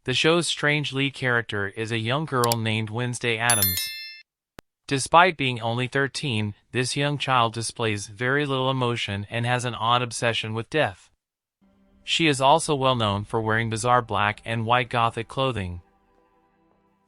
The show's strange lead character is a young girl named Wednesday Addams. Despite being only 13, this young child displays very little emotion and has an odd obsession with death. She is also well known for wearing bizarre black and white gothic clothing.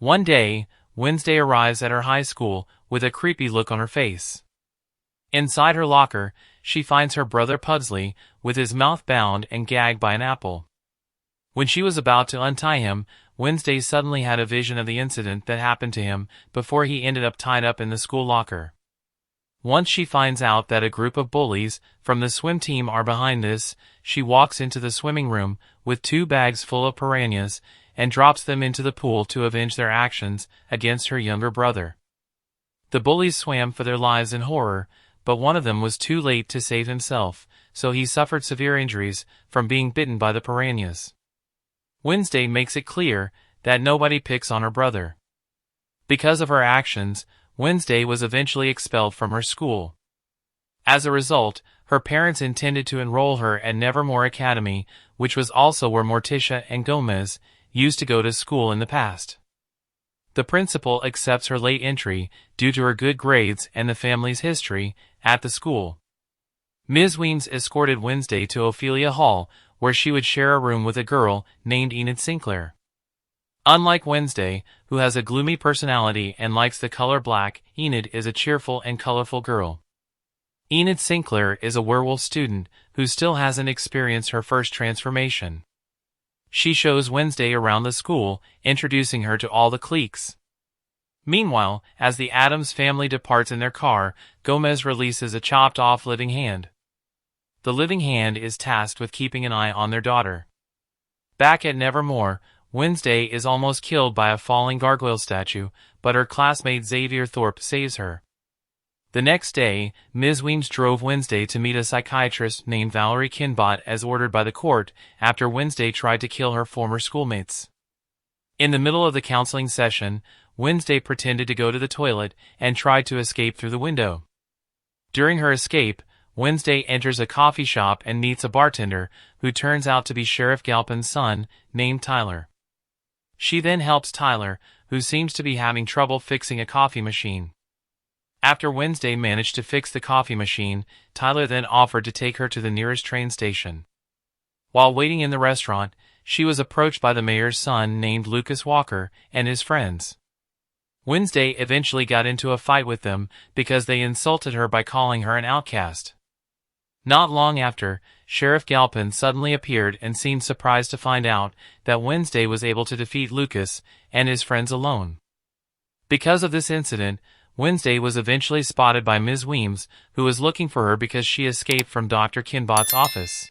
One day, Wednesday arrives at her high school with a creepy look on her face. Inside her locker, she finds her brother Pugsley with his mouth bound and gagged by an apple. When she was about to untie him, Wednesday suddenly had a vision of the incident that happened to him before he ended up tied up in the school locker. Once she finds out that a group of bullies from the swim team are behind this, she walks into the swimming room with 2 bags full of piranhas and drops them into the pool to avenge their actions against her younger brother. The bullies swam for their lives in horror, but one of them was too late to save himself, so he suffered severe injuries from being bitten by the piranhas. Wednesday makes it clear that nobody picks on her brother. Because of her actions, Wednesday was eventually expelled from her school. As a result, her parents intended to enroll her at Nevermore Academy, which was also where Morticia and Gomez used to go to school in the past. The principal accepts her late entry due to her good grades and the family's history at the school. Ms. Weems escorted Wednesday to Ophelia Hall, where she would share a room with a girl named Enid Sinclair. Unlike Wednesday, who has a gloomy personality and likes the color black, Enid is a cheerful and colorful girl. Enid Sinclair is a werewolf student who still hasn't experienced her first transformation. She shows Wednesday around the school, introducing her to all the cliques. Meanwhile, as the Addams family departs in their car, Gomez releases a chopped-off living hand. The living hand is tasked with keeping an eye on their daughter. Back at Nevermore, Wednesday is almost killed by a falling gargoyle statue, but her classmate Xavier Thorpe saves her. The next day, Ms. Weems drove Wednesday to meet a psychiatrist named Valerie Kinbot as ordered by the court after Wednesday tried to kill her former schoolmates. In the middle of the counseling session, Wednesday pretended to go to the toilet and tried to escape through the window. During her escape, Wednesday enters a coffee shop and meets a bartender who turns out to be Sheriff Galpin's son, named Tyler. She then helps Tyler, who seems to be having trouble fixing a coffee machine. After Wednesday managed to fix the coffee machine, Tyler then offered to take her to the nearest train station. While waiting in the restaurant, she was approached by the mayor's son named Lucas Walker and his friends. Wednesday eventually got into a fight with them because they insulted her by calling her an outcast. Not long after, Sheriff Galpin suddenly appeared and seemed surprised to find out that Wednesday was able to defeat Lucas and his friends alone. Because of this incident, Wednesday was eventually spotted by Ms. Weems, who was looking for her because she escaped from Dr. Kinbot's office.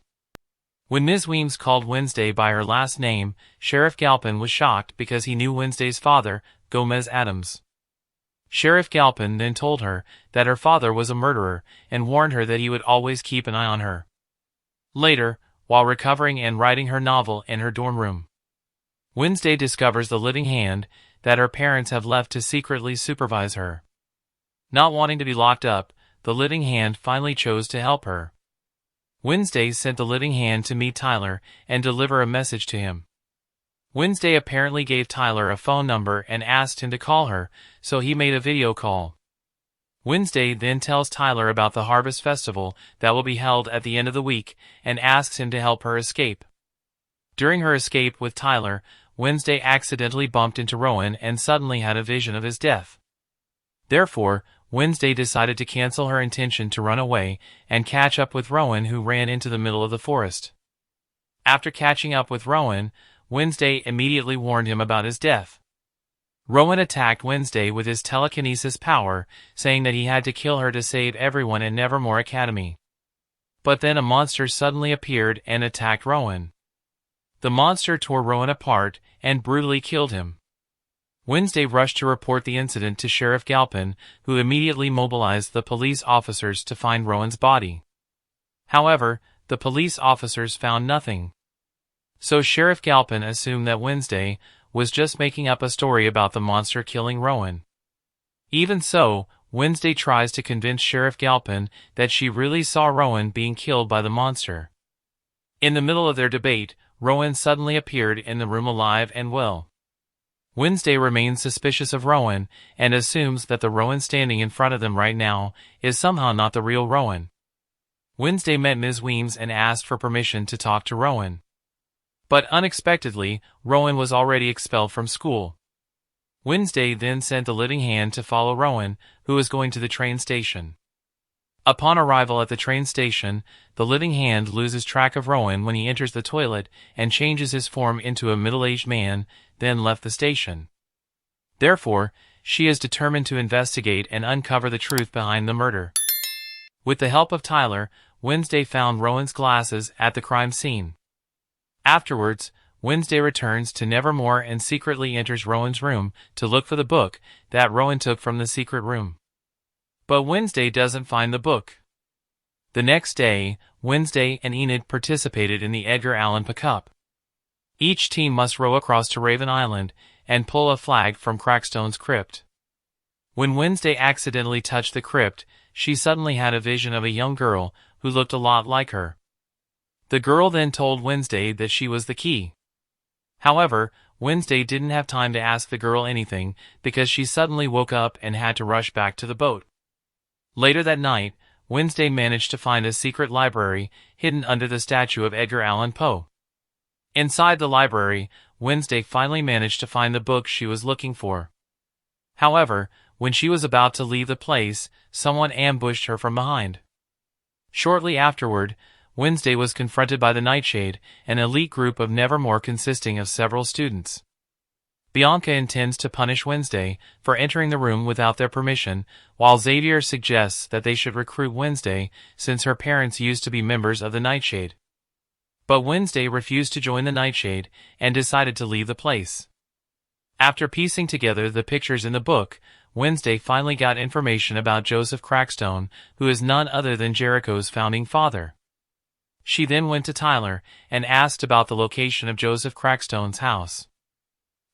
When Ms. Weems called Wednesday by her last name, Sheriff Galpin was shocked because he knew Wednesday's father, Gomez Addams. Sheriff Galpin then told her that her father was a murderer and warned her that he would always keep an eye on her. Later, while recovering and writing her novel in her dorm room, Wednesday discovers the living hand that her parents have left to secretly supervise her. Not wanting to be locked up, the living hand finally chose to help her. Wednesday sent the living hand to meet Tyler and deliver a message to him. Wednesday apparently gave Tyler a phone number and asked him to call her, so he made a video call. Wednesday then tells Tyler about the Harvest Festival that will be held at the end of the week and asks him to help her escape. During her escape with Tyler, Wednesday accidentally bumped into Rowan and suddenly had a vision of his death. Therefore, Wednesday decided to cancel her intention to run away and catch up with Rowan, who ran into the middle of the forest. After catching up with Rowan, Wednesday immediately warned him about his death. Rowan attacked Wednesday with his telekinesis power, saying that he had to kill her to save everyone in Nevermore Academy. But then a monster suddenly appeared and attacked Rowan. The monster tore Rowan apart and brutally killed him. Wednesday rushed to report the incident to Sheriff Galpin, who immediately mobilized the police officers to find Rowan's body. However, the police officers found nothing. So Sheriff Galpin assumed that Wednesday was just making up a story about the monster killing Rowan. Even so, Wednesday tries to convince Sheriff Galpin that she really saw Rowan being killed by the monster. In the middle of their debate, Rowan suddenly appeared in the room alive and well. Wednesday remains suspicious of Rowan and assumes that the Rowan standing in front of them right now is somehow not the real Rowan. Wednesday met Ms. Weems and asked for permission to talk to Rowan. But unexpectedly, Rowan was already expelled from school. Wednesday then sent the living hand to follow Rowan, who was going to the train station. Upon arrival at the train station, the living hand loses track of Rowan when he enters the toilet and changes his form into a middle-aged man, then left the station. Therefore, she is determined to investigate and uncover the truth behind the murder. With the help of Tyler, Wednesday found Rowan's glasses at the crime scene. Afterwards, Wednesday returns to Nevermore and secretly enters Rowan's room to look for the book that Rowan took from the secret room. But Wednesday doesn't find the book. The next day, Wednesday and Enid participated in the Edgar Allan Poe Cup. Each team must row across to Raven Island and pull a flag from Crackstone's crypt. When Wednesday accidentally touched the crypt, she suddenly had a vision of a young girl who looked a lot like her. The girl then told Wednesday that she was the key. However, Wednesday didn't have time to ask the girl anything because she suddenly woke up and had to rush back to the boat. Later that night, Wednesday managed to find a secret library hidden under the statue of Edgar Allan Poe. Inside the library, Wednesday finally managed to find the book she was looking for. However, when she was about to leave the place, someone ambushed her from behind. Shortly afterward, Wednesday was confronted by the Nightshade, an elite group of Nevermore consisting of several students. Bianca intends to punish Wednesday for entering the room without their permission, while Xavier suggests that they should recruit Wednesday since her parents used to be members of the Nightshade. But Wednesday refused to join the Nightshade and decided to leave the place. After piecing together the pictures in the book, Wednesday finally got information about Joseph Crackstone, who is none other than Jericho's founding father. She then went to Tyler and asked about the location of Joseph Crackstone's house.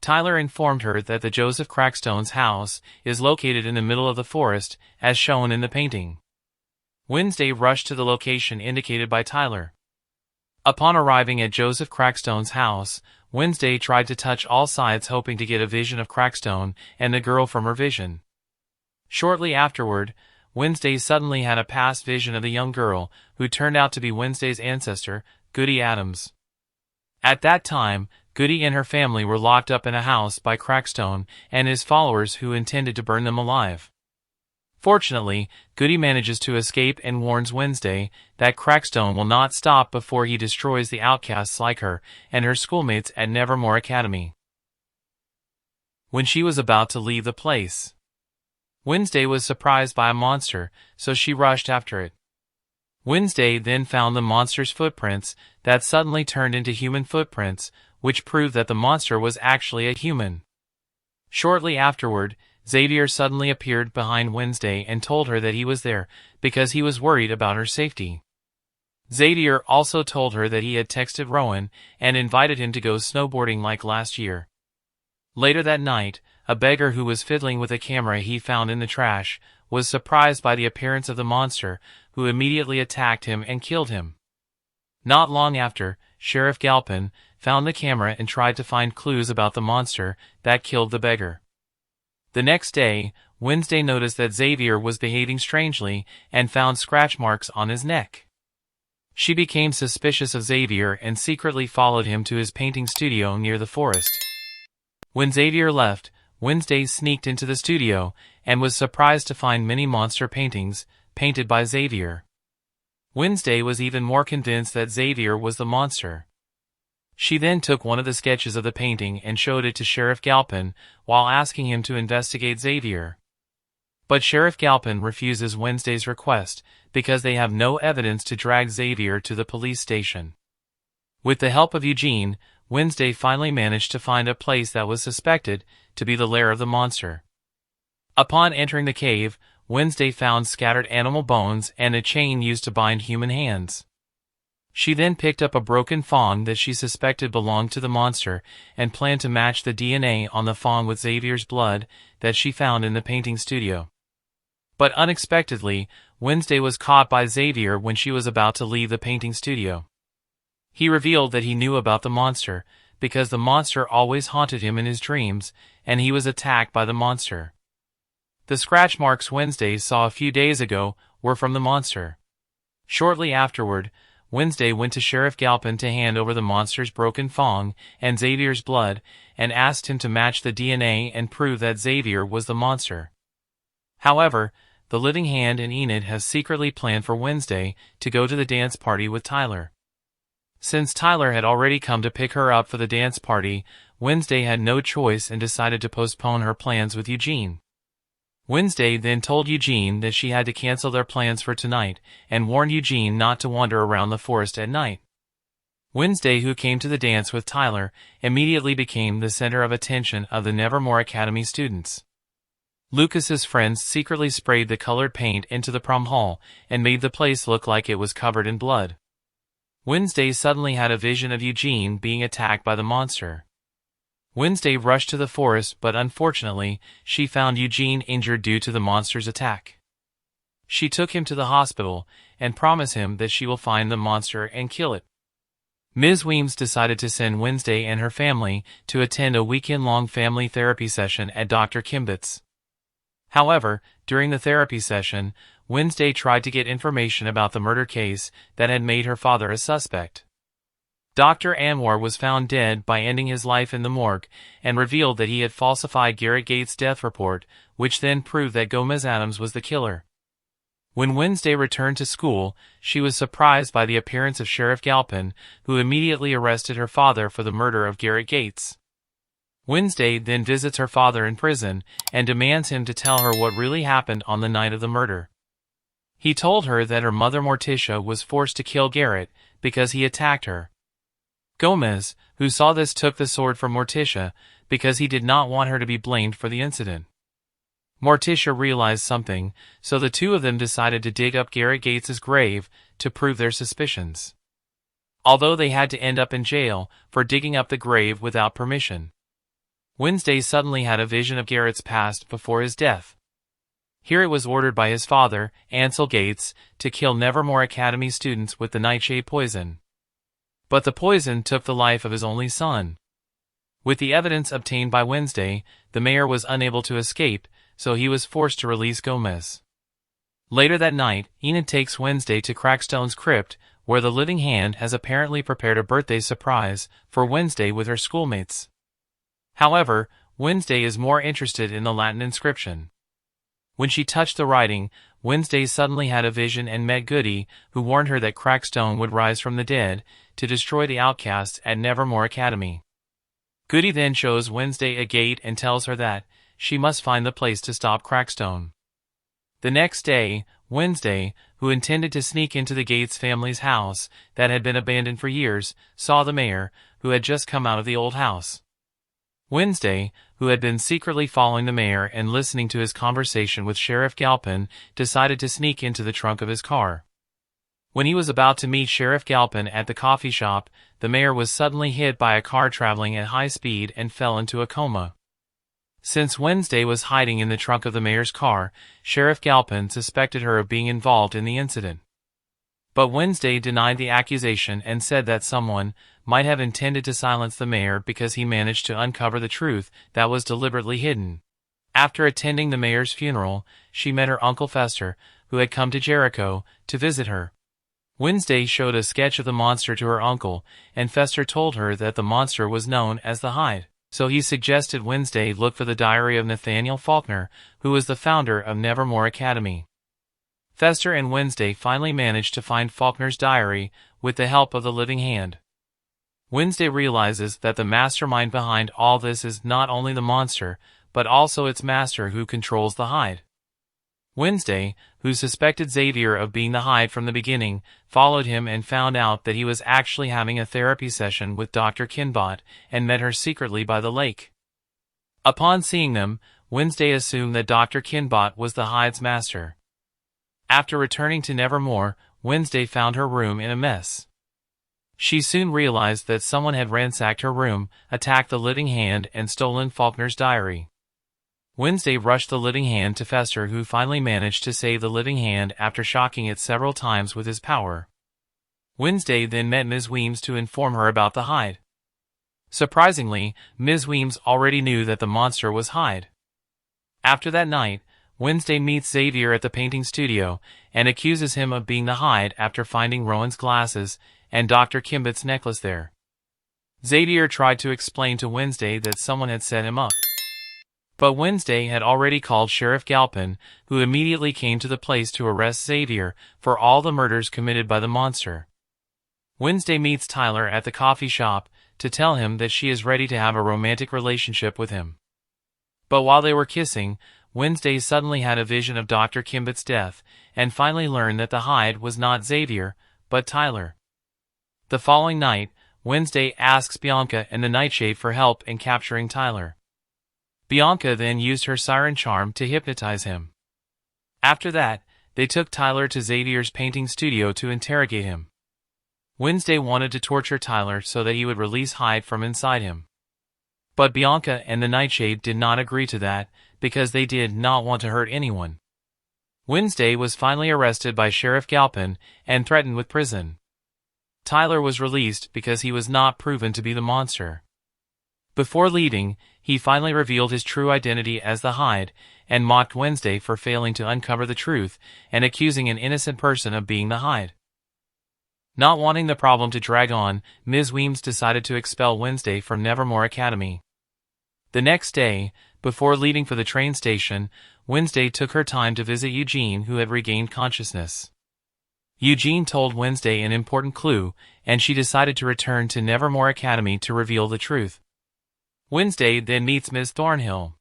Tyler informed her that the Joseph Crackstone's house is located in the middle of the forest, as shown in the painting. Wednesday rushed to the location indicated by Tyler. Upon arriving at Joseph Crackstone's house, Wednesday tried to touch all sides hoping to get a vision of Crackstone and the girl from her vision. Shortly afterward, Wednesday suddenly had a past vision of the young girl, who turned out to be Wednesday's ancestor, Goody Addams. At that time, Goody and her family were locked up in a house by Crackstone and his followers who intended to burn them alive. Fortunately, Goody manages to escape and warns Wednesday that Crackstone will not stop before he destroys the outcasts like her and her schoolmates at Nevermore Academy. When she was about to leave the place, Wednesday was surprised by a monster, so she rushed after it. Wednesday then found the monster's footprints that suddenly turned into human footprints, which proved that the monster was actually a human. Shortly afterward, Xavier suddenly appeared behind Wednesday and told her that he was there because he was worried about her safety. Xavier also told her that he had texted Rowan and invited him to go snowboarding like last year. Later that night, a beggar who was fiddling with a camera he found in the trash was surprised by the appearance of the monster, who immediately attacked him and killed him. Not long after, Sheriff Galpin found the camera and tried to find clues about the monster that killed the beggar. The next day, Wednesday noticed that Xavier was behaving strangely and found scratch marks on his neck. She became suspicious of Xavier and secretly followed him to his painting studio near the forest. When Xavier left, Wednesday sneaked into the studio and was surprised to find many monster paintings painted by Xavier. Wednesday was even more convinced that Xavier was the monster. She then took one of the sketches of the painting and showed it to Sheriff Galpin while asking him to investigate Xavier. But Sheriff Galpin refuses Wednesday's request because they have no evidence to drag Xavier to the police station. With the help of Eugene, Wednesday finally managed to find a place that was suspected to be the lair of the monster. Upon entering the cave, Wednesday found scattered animal bones and a chain used to bind human hands. She then picked up a broken fawn that she suspected belonged to the monster and planned to match the DNA on the fawn with Xavier's blood that she found in the painting studio. But unexpectedly, Wednesday was caught by Xavier when she was about to leave the painting studio. He revealed that he knew about the monster, because the monster always haunted him in his dreams, and he was attacked by the monster. The scratch marks Wednesday saw a few days ago were from the monster. Shortly afterward, Wednesday went to Sheriff Galpin to hand over the monster's broken fong and Xavier's blood, and asked him to match the DNA and prove that Xavier was the monster. However, the living hand and Enid has secretly planned for Wednesday to go to the dance party with Tyler. Since Tyler had already come to pick her up for the dance party, Wednesday had no choice and decided to postpone her plans with Eugene. Wednesday then told Eugene that she had to cancel their plans for tonight, and warned Eugene not to wander around the forest at night. Wednesday, who came to the dance with Tyler, immediately became the center of attention of the Nevermore Academy students. Lucas's friends secretly sprayed the colored paint into the prom hall, and made the place look like it was covered in blood. Wednesday suddenly had a vision of Eugene being attacked by the monster. Wednesday rushed to the forest, but unfortunately, she found Eugene injured due to the monster's attack. She took him to the hospital, and promised him that she will find the monster and kill it. Ms. Weems decided to send Wednesday and her family to attend a weekend-long family therapy session at Dr. Kimbett's. However, during the therapy session, Wednesday tried to get information about the murder case that had made her father a suspect. Dr. Anwar was found dead by ending his life in the morgue, and revealed that he had falsified Garrett Gates' death report, which then proved that Wednesday Addams was the killer. When Wednesday returned to school, she was surprised by the appearance of Sheriff Galpin, who immediately arrested her father for the murder of Garrett Gates. Wednesday then visits her father in prison, and demands him to tell her what really happened on the night of the murder. He told her that her mother Morticia was forced to kill Garrett because he attacked her. Gomez, who saw this, took the sword from Morticia because he did not want her to be blamed for the incident. Morticia realized something, so the two of them decided to dig up Garrett Gates' grave to prove their suspicions. Although they had to end up in jail for digging up the grave without permission. Wednesday suddenly had a vision of Garrett's past before his death. Here it was ordered by his father, Ansel Gates, to kill Nevermore Academy students with the nightshade poison. But the poison took the life of his only son. With the evidence obtained by Wednesday, the mayor was unable to escape, so he was forced to release Gomez. Later that night, Enid takes Wednesday to Crackstone's crypt, where the living hand has apparently prepared a birthday surprise for Wednesday with her schoolmates. However, Wednesday is more interested in the Latin inscription. When she touched the writing, Wednesday suddenly had a vision and met Goody, who warned her that Crackstone would rise from the dead to destroy the outcasts at Nevermore Academy. Goody then shows Wednesday a gate and tells her that she must find the place to stop Crackstone. The next day, Wednesday, who intended to sneak into the Gates family's house that had been abandoned for years, saw the mayor, who had just come out of the old house. Wednesday, who had been secretly following the mayor and listening to his conversation with Sheriff Galpin, decided to sneak into the trunk of his car. When he was about to meet Sheriff Galpin at the coffee shop, the mayor was suddenly hit by a car traveling at high speed and fell into a coma. Since Wednesday was hiding in the trunk of the mayor's car, Sheriff Galpin suspected her of being involved in the incident. But Wednesday denied the accusation and said that someone might have intended to silence the mayor because he managed to uncover the truth that was deliberately hidden. After attending the mayor's funeral, she met her Uncle Fester, who had come to Jericho to visit her. Wednesday showed a sketch of the monster to her uncle, and Fester told her that the monster was known as the Hyde. So he suggested Wednesday look for the diary of Nathaniel Faulkner, who was the founder of Nevermore Academy. Fester and Wednesday finally managed to find Faulkner's diary with the help of the living hand. Wednesday realizes that the mastermind behind all this is not only the monster, but also its master who controls the Hyde. Wednesday, who suspected Xavier of being the Hyde from the beginning, followed him and found out that he was actually having a therapy session with Dr. Kinbot and met her secretly by the lake. Upon seeing them, Wednesday assumed that Dr. Kinbot was the Hyde's master. After returning to Nevermore, Wednesday found her room in a mess. She soon realized that someone had ransacked her room, attacked the living hand, and stolen Faulkner's diary. Wednesday rushed the living hand to Fester, who finally managed to save the living hand after shocking it several times with his power. Wednesday then met Ms. Weems to inform her about the Hyde. Surprisingly, Ms. Weems already knew that the monster was Hyde. After that night, Wednesday meets Xavier at the painting studio and accuses him of being the Hyde after finding Rowan's glasses and Dr. Kimbett's necklace there. Xavier tried to explain to Wednesday that someone had set him up. But Wednesday had already called Sheriff Galpin, who immediately came to the place to arrest Xavier for all the murders committed by the monster. Wednesday meets Tyler at the coffee shop to tell him that she is ready to have a romantic relationship with him. But while they were kissing, Wednesday suddenly had a vision of Dr. Kimbett's death and finally learned that the Hyde was not Xavier, but Tyler. The following night, Wednesday asks Bianca and the Nightshade for help in capturing Tyler. Bianca then used her siren charm to hypnotize him. After that, they took Tyler to Xavier's painting studio to interrogate him. Wednesday wanted to torture Tyler so that he would release Hyde from inside him. But Bianca and the Nightshade did not agree to that because they did not want to hurt anyone. Wednesday was finally arrested by Sheriff Galpin and threatened with prison. Tyler was released because he was not proven to be the monster. Before leaving, he finally revealed his true identity as the Hyde and mocked Wednesday for failing to uncover the truth and accusing an innocent person of being the Hyde. Not wanting the problem to drag on, Ms. Weems decided to expel Wednesday from Nevermore Academy. The next day, before leaving for the train station, Wednesday took her time to visit Eugene, who had regained consciousness. Eugene told Wednesday an important clue, and she decided to return to Nevermore Academy to reveal the truth. Wednesday then meets Ms. Thornhill.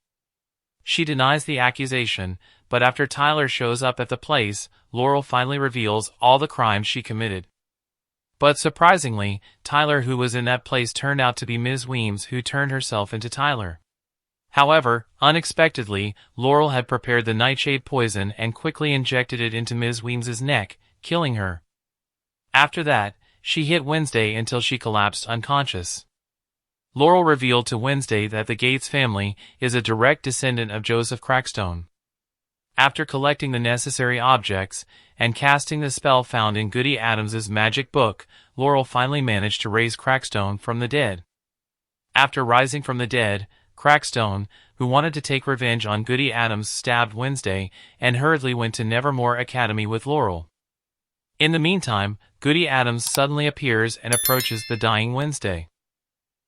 She denies the accusation, but after Tyler shows up at the place, Laurel finally reveals all the crimes she committed. But surprisingly, Tyler, who was in that place, turned out to be Ms. Weems, who turned herself into Tyler. However, unexpectedly, Laurel had prepared the nightshade poison and quickly injected it into Ms. Weems's neck, killing her. After that, she hit Wednesday until she collapsed unconscious. Laurel revealed to Wednesday that the Gates family is a direct descendant of Joseph Crackstone. After collecting the necessary objects and casting the spell found in Goody Adams's magic book, Laurel finally managed to raise Crackstone from the dead. After rising from the dead, Crackstone, who wanted to take revenge on Goody Adams, stabbed Wednesday and hurriedly went to Nevermore Academy with Laurel. In the meantime, Goody Adams suddenly appears and approaches the dying Wednesday.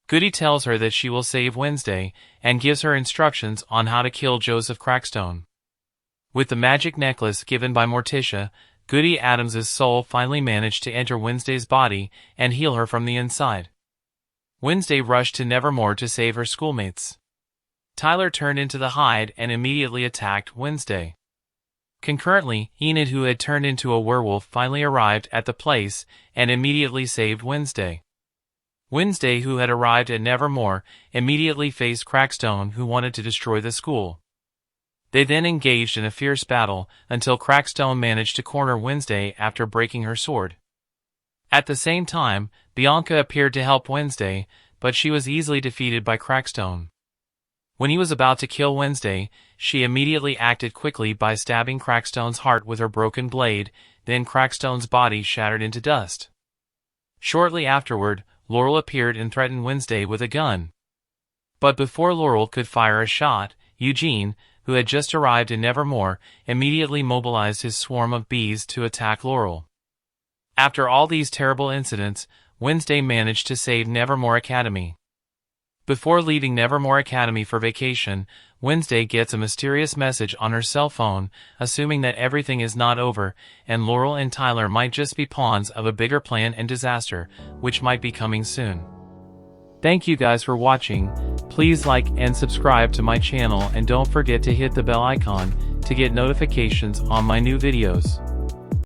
Goody tells her that she will save Wednesday and gives her instructions on how to kill Joseph Crackstone. With the magic necklace given by Morticia, Goody Adams's soul finally managed to enter Wednesday's body and heal her from the inside. Wednesday rushed to Nevermore to save her schoolmates. Tyler turned into the Hyde and immediately attacked Wednesday. Concurrently, Enid, who had turned into a werewolf, finally arrived at the place and immediately saved Wednesday. Wednesday, who had arrived at Nevermore, immediately faced Crackstone, who wanted to destroy the school. They then engaged in a fierce battle until Crackstone managed to corner Wednesday after breaking her sword. At the same time, Bianca appeared to help Wednesday, but she was easily defeated by Crackstone. When he was about to kill Wednesday, she immediately acted quickly by stabbing Crackstone's heart with her broken blade, then Crackstone's body shattered into dust. Shortly afterward, Laurel appeared and threatened Wednesday with a gun. But before Laurel could fire a shot, Eugene, who had just arrived in Nevermore, immediately mobilized his swarm of bees to attack Laurel. After all these terrible incidents, Wednesday managed to save Nevermore Academy. Before leaving Nevermore Academy for vacation, Wednesday gets a mysterious message on her cell phone, assuming that everything is not over, and Laurel and Tyler might just be pawns of a bigger plan and disaster, which might be coming soon. Thank you guys for watching. Please like and subscribe to my channel and don't forget to hit the bell icon to get notifications on my new videos.